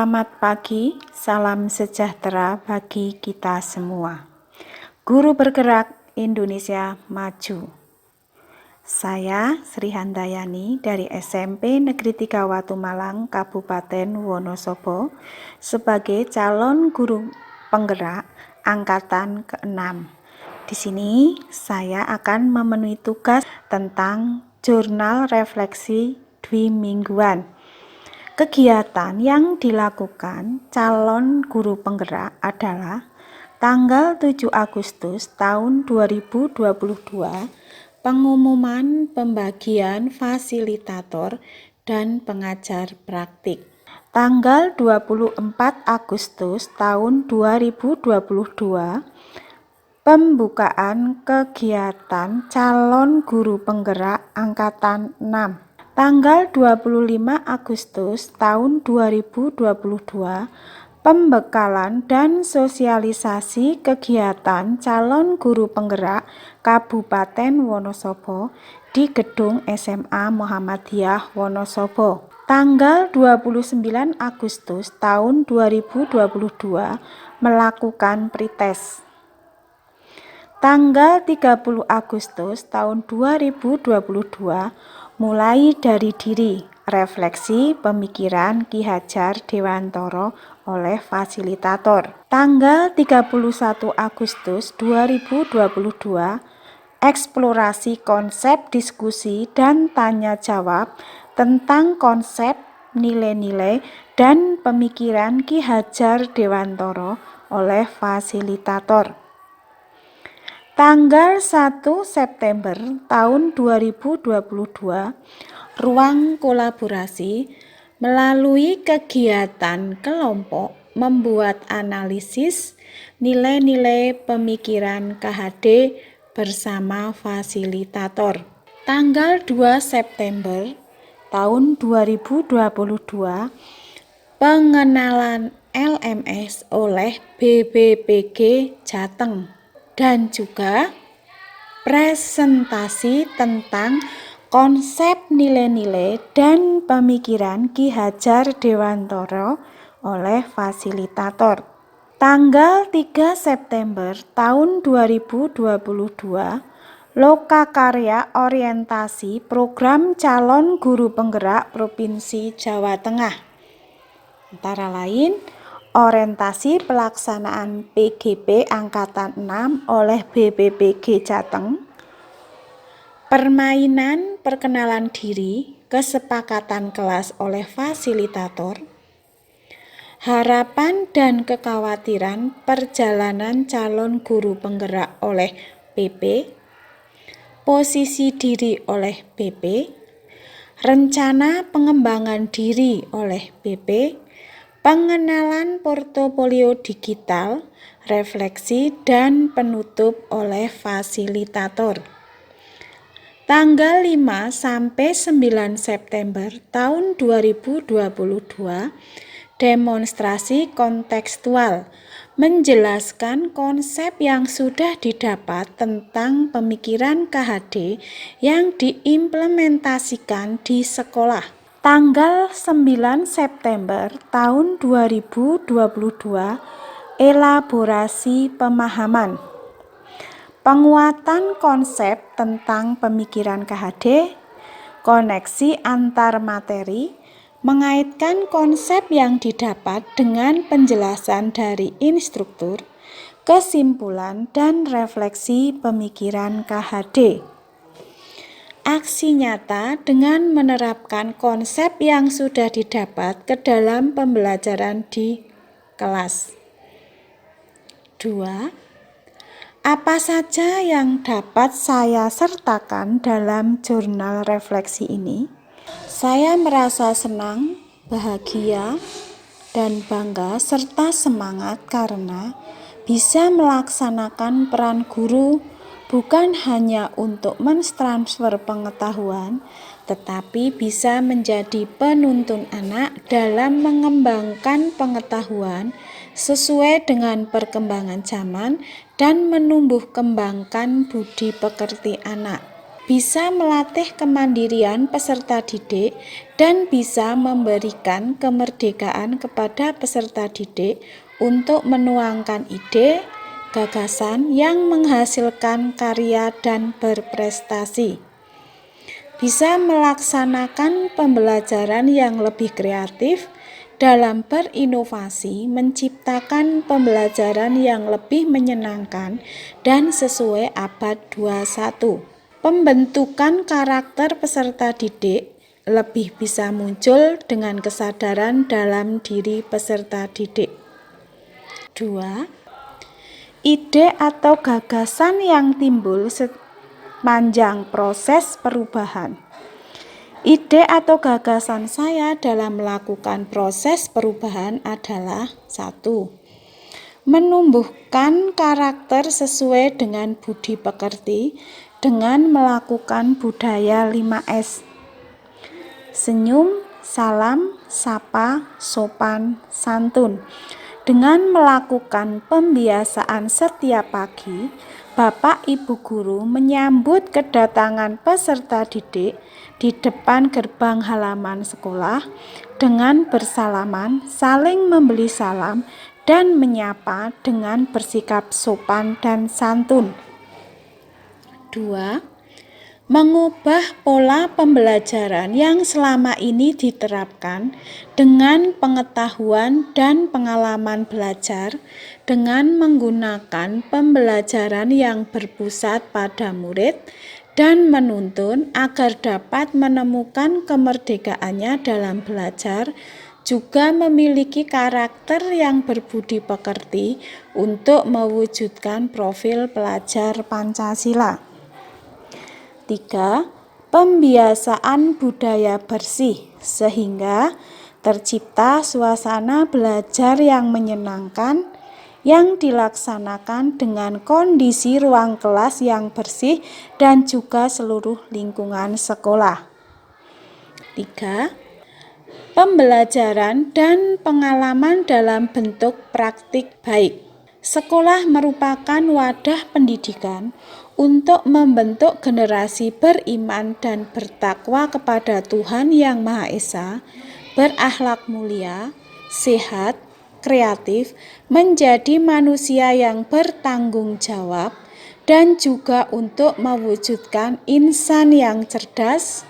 Selamat pagi, salam sejahtera bagi kita semua. Guru Bergerak Indonesia Maju. Saya Sri Handayani dari SMP Negeri 3 Watu Malang, Kabupaten Wonosobo, sebagai calon guru penggerak angkatan ke-6. Di sini saya akan memenuhi tugas tentang jurnal refleksi dwimingguan. Kegiatan yang dilakukan calon guru penggerak adalah tanggal 7 Agustus tahun 2022, pengumuman pembagian fasilitator dan pengajar praktik. Tanggal 24 Agustus tahun 2022, pembukaan kegiatan calon guru penggerak angkatan 6. Tanggal 25 Agustus tahun 2022, pembekalan dan sosialisasi kegiatan calon guru penggerak Kabupaten Wonosobo di Gedung SMA Muhammadiyah Wonosobo. Tanggal 29 Agustus tahun 2022, melakukan pretest. Tanggal 30 Agustus tahun 2022, mulai dari diri, refleksi pemikiran Ki Hajar Dewantara oleh fasilitator. Tanggal 31 Agustus 2022, eksplorasi konsep diskusi dan tanya jawab tentang konsep, nilai-nilai, dan pemikiran Ki Hajar Dewantara oleh fasilitator. Tanggal 1 September tahun 2022, ruang kolaborasi melalui kegiatan kelompok membuat analisis nilai-nilai pemikiran KHD bersama fasilitator. Tanggal 2 September tahun 2022, pengenalan LMS oleh BPPG Jateng. Dan juga presentasi tentang konsep nilai-nilai dan pemikiran Ki Hajar Dewantara oleh fasilitator. Tanggal 3 September tahun 2022, lokakarya orientasi program calon guru penggerak Provinsi Jawa Tengah. Antara lain, orientasi pelaksanaan PGP Angkatan 6 oleh BPPG Jateng, permainan perkenalan diri, kesepakatan kelas oleh fasilitator, harapan dan kekhawatiran perjalanan calon guru penggerak oleh PP, posisi diri oleh PP, rencana pengembangan diri oleh PP, pengenalan portofolio digital, refleksi, dan penutup oleh fasilitator. Tanggal 5 sampai 9 September tahun 2022, demonstrasi kontekstual menjelaskan konsep yang sudah didapat tentang pemikiran KHD yang diimplementasikan di sekolah. Tanggal 9 September tahun 2022, elaborasi pemahaman. Penguatan konsep tentang pemikiran KHD, koneksi antar materi, mengaitkan konsep yang didapat dengan penjelasan dari instruktur, kesimpulan dan refleksi pemikiran KHD. Aksi nyata dengan menerapkan konsep yang sudah didapat ke dalam pembelajaran di kelas. 2. Apa saja yang dapat saya sertakan dalam jurnal refleksi ini? Saya merasa senang, bahagia, dan bangga serta semangat karena bisa melaksanakan peran guru bukan hanya untuk mentransfer pengetahuan, tetapi bisa menjadi penuntun anak dalam mengembangkan pengetahuan sesuai dengan perkembangan zaman dan menumbuh kembangkan budi pekerti anak. bisa melatih kemandirian peserta didik dan bisa memberikan kemerdekaan kepada peserta didik untuk menuangkan ide, gagasan yang menghasilkan karya dan berprestasi. Bisa melaksanakan pembelajaran yang lebih kreatif dalam berinovasi, menciptakan pembelajaran yang lebih menyenangkan dan sesuai abad 21. Pembentukan karakter peserta didik lebih bisa muncul dengan kesadaran dalam diri peserta didik. 2. Ide atau gagasan yang timbul sepanjang proses perubahan. Ide atau gagasan saya dalam melakukan proses perubahan adalah 1. Menumbuhkan karakter sesuai dengan budi pekerti dengan melakukan budaya 5S. Senyum, salam, sapa, sopan, santun. Dengan melakukan pembiasaan setiap pagi, Bapak Ibu guru menyambut kedatangan peserta didik di depan gerbang halaman sekolah dengan bersalaman, saling memberi salam, dan menyapa dengan bersikap sopan dan santun. 2. Mengubah pola pembelajaran yang selama ini diterapkan dengan pengetahuan dan pengalaman belajar dengan menggunakan pembelajaran yang berpusat pada murid dan menuntun agar dapat menemukan kemerdekaannya dalam belajar, juga memiliki karakter yang berbudi pekerti untuk mewujudkan profil pelajar Pancasila. 3. Pembiasaan budaya bersih sehingga tercipta suasana belajar yang menyenangkan yang dilaksanakan dengan kondisi ruang kelas yang bersih dan juga seluruh lingkungan sekolah. 3. Pembelajaran dan pengalaman dalam bentuk praktik baik. Sekolah merupakan wadah pendidikan untuk membentuk generasi beriman dan bertakwa kepada Tuhan Yang Maha Esa, berakhlak mulia, sehat, kreatif, menjadi manusia yang bertanggung jawab, dan juga untuk mewujudkan insan yang cerdas,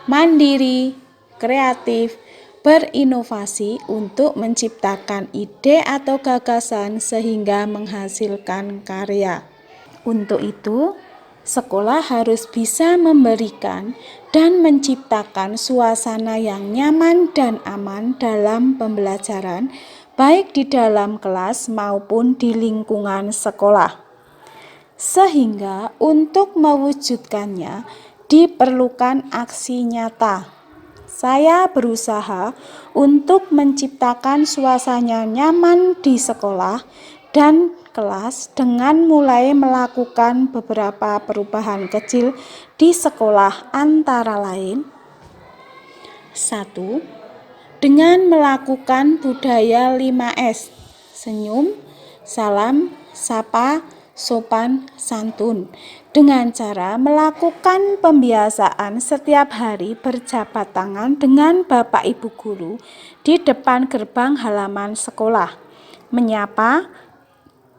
mandiri, kreatif, berinovasi untuk menciptakan ide atau gagasan sehingga menghasilkan karya. Untuk itu, sekolah harus bisa memberikan dan menciptakan suasana yang nyaman dan aman dalam pembelajaran, baik di dalam kelas maupun di lingkungan sekolah. Sehingga untuk mewujudkannya diperlukan aksi nyata. Saya berusaha untuk menciptakan suasana nyaman di sekolah dan kelas dengan mulai melakukan beberapa perubahan kecil di sekolah, antara lain 1. Dengan melakukan budaya 5S, senyum, salam, sapa, sopan, santun, dengan cara melakukan pembiasaan setiap hari berjabat tangan dengan Bapak Ibu guru di depan gerbang halaman sekolah, menyapa,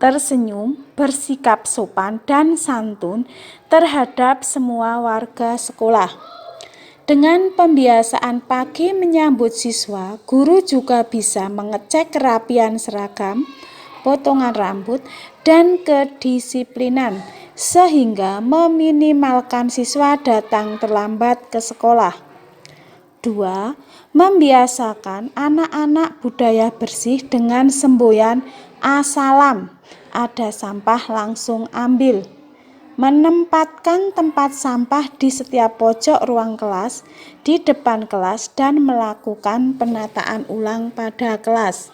tersenyum, bersikap sopan dan santun terhadap semua warga sekolah. Dengan pembiasaan pagi menyambut siswa, guru juga bisa mengecek kerapian seragam, potongan rambut, dan kedisiplinan, sehingga meminimalkan siswa datang terlambat ke sekolah. 2. Membiasakan anak-anak budaya bersih dengan semboyan "Assalam", ada sampah langsung ambil. Menempatkan tempat sampah di setiap pojok ruang kelas, di depan kelas, dan melakukan penataan ulang pada kelas.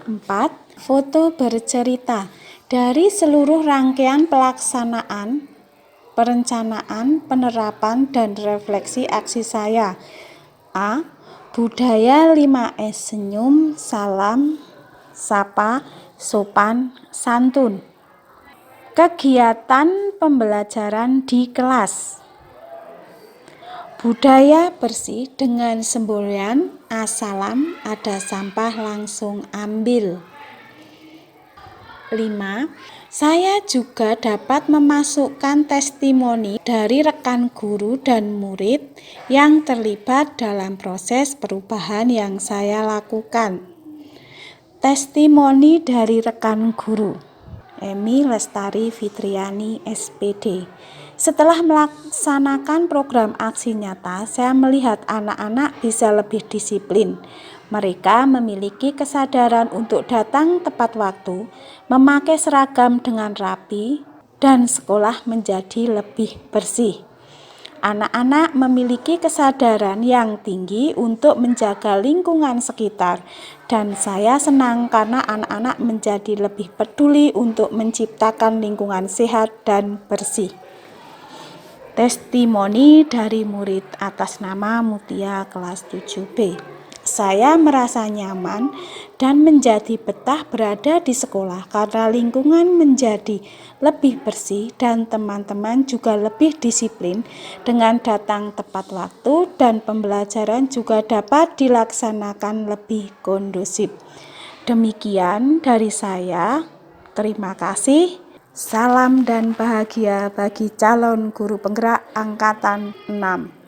4. Foto bercerita dari seluruh rangkaian pelaksanaan, perencanaan, penerapan, dan refleksi aksi saya. A. Budaya 5S, senyum, salam, sapa, sopan, santun. Kegiatan pembelajaran di kelas. Budaya bersih dengan semboyan assalam, ada sampah langsung ambil. 5. Saya juga dapat memasukkan testimoni dari rekan guru dan murid yang terlibat dalam proses perubahan yang saya lakukan. Testimoni dari rekan guru. Emi Lestari Fitriani, SPD. Setelah melaksanakan program aksi nyata, saya melihat anak-anak bisa lebih disiplin. Mereka memiliki kesadaran untuk datang tepat waktu, memakai seragam dengan rapi, dan sekolah menjadi lebih bersih. Anak-anak memiliki kesadaran yang tinggi untuk menjaga lingkungan sekitar, dan saya senang karena anak-anak menjadi lebih peduli untuk menciptakan lingkungan sehat dan bersih. Testimoni dari murid atas nama Mutia kelas 7B. Saya merasa nyaman dan menjadi betah berada di sekolah karena lingkungan menjadi lebih bersih dan teman-teman juga lebih disiplin dengan datang tepat waktu, dan pembelajaran juga dapat dilaksanakan lebih kondusif. Demikian dari saya. Terima kasih. Salam dan bahagia bagi calon guru penggerak angkatan 6.